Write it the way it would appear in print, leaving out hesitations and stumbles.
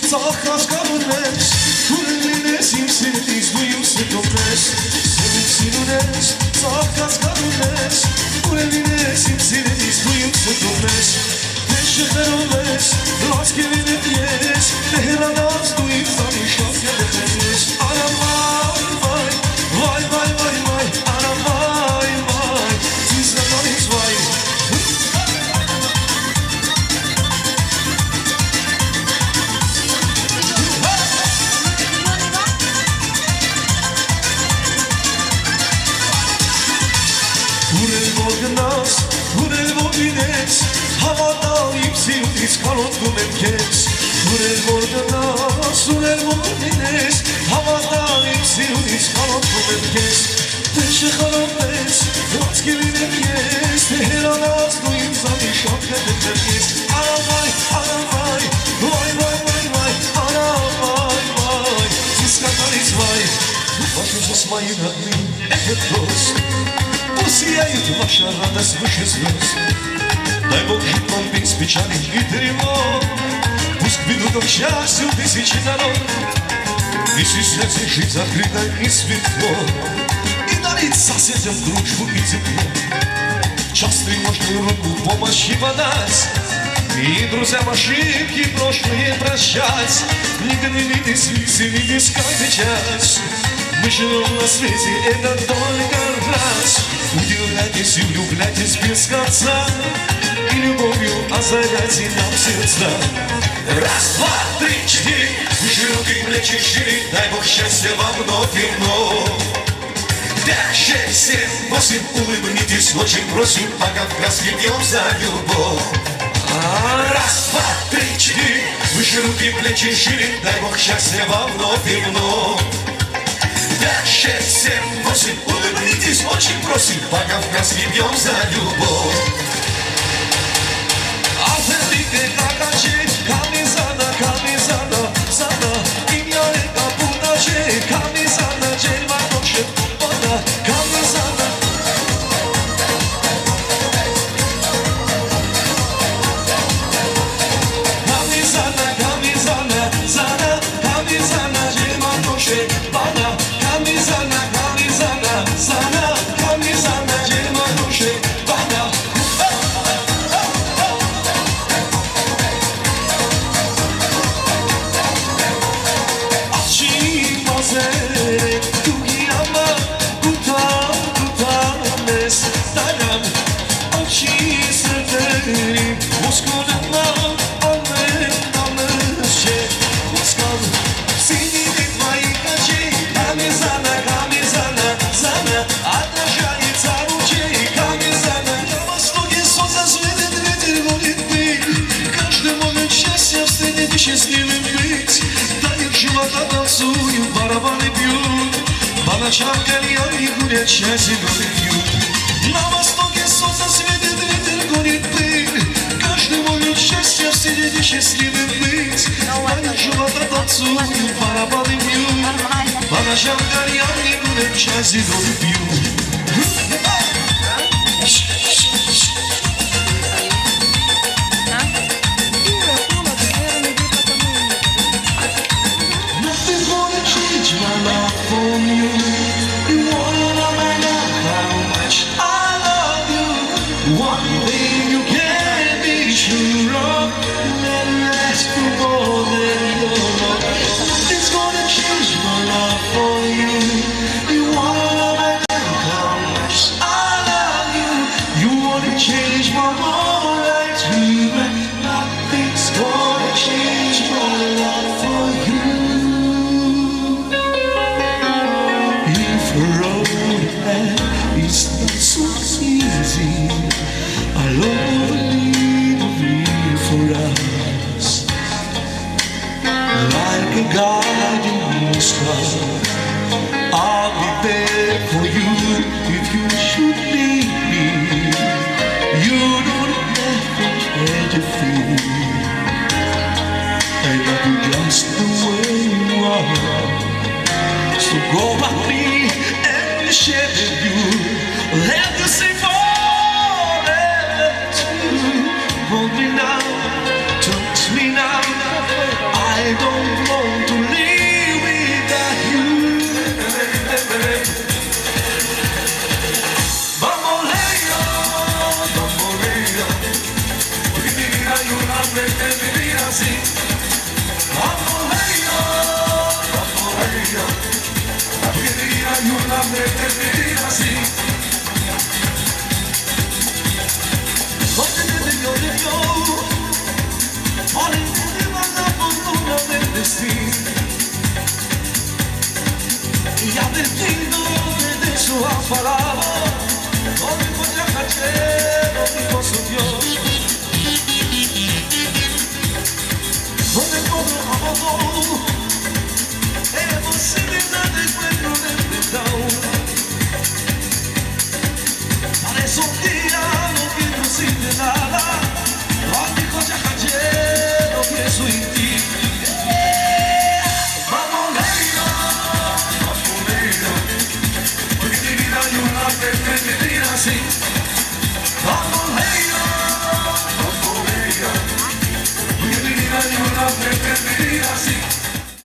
Ծաղկած կանունես, ուրելինես իմ սիրտից, դու իմ սրտումնես, սևիտ սիրունես, ծաղկած կանունես, ուրելինես իմ սիրտից, դու իմ սրտումնես, դեշ շխերով ես, լացկևին էտ ես, դեհրանած դու իմ զանի շապկել էտ ես, անամ վայ, վայ, վայ, վայ, վայ, անամ վայ, վայ, ծիզնանից վայ, Ուրել որ լինես, հավատալ իմ սիրունից կարոտում եմ քեզ Ուրել որ գնաս, ուրել որ լինես, հավատալ իմ սիրունից կարոտում եմ քեզ Դե շխարոտես, լացկելին եմ ես, թե հերանած դու իմ զանի շապկել եմ ես Արավայ, արավայ, վայ, վայ, վայ, վայ, արավայ, վայ, ծիսկականից վայ Вашу мои родные, это тост Пусть сияют ваши радость выше звезд Дай Бог жить вам без печали и тревог Пусть ведут к счастью тысячи дорог Не стесняйся жить закрыто и светло И дарить соседям дружбу и тепло Час тревожную руку помощи подать И друзьям ошибки прошлые прощать Никогда не веселись, не искать печать Мы живем на свете, это только раз Удивляйтесь и влюбляйтесь без конца И любовью озаряйте нам сердца Раз, два, три, четыре Широкие плечи шире Дай Бог счастья вам вновь и вновь 5, 6, 7, 8 Улыбнитесь, очень просим Пока в краске пьем за любовь Раз, два, три, четыре Широкие плечи шире Дай Бог счастья вам вновь и вновь 5, 6, 7, 8 Улыбнитесь, очень просим Пока в краске пьем за любовь Алтенлике какаче Камизана, камизана, зана Имя это пуначе Камизана, джельма ноче Она, камизана Камизана, камизана, зана Камизана, джельма ноче Она Камизана, камизана, зана Камизана, джельма ноче Она счастливым быть Танец живота танцуют, барабаны бьют По ночам кальяны гулят, чай зеленый пьют На востоке солнце светит, ветер гонит пыль Каждый может счастья в среде счастливым быть Танец живота танцуют, барабаны бьют По ночам кальяны гулят, чай зеленый пьют I'll be there for you if you should need me. You don't have to try to feel. I love you just the way you are. So go with me and share with you. Let the sea fall and hold me now, touch me now. I don't despedida así. Olha que manda fortuna del destino y al destino de su palabra no me podrá caer, no dijo su Dios. Donde el pueblo abandonó la posibilidad de encuentro del pecado. Para esos días no quiero decirte nada. Dijo ya caché, no pienso en ti. Vamos negra, porque mi vida hay una despedida así.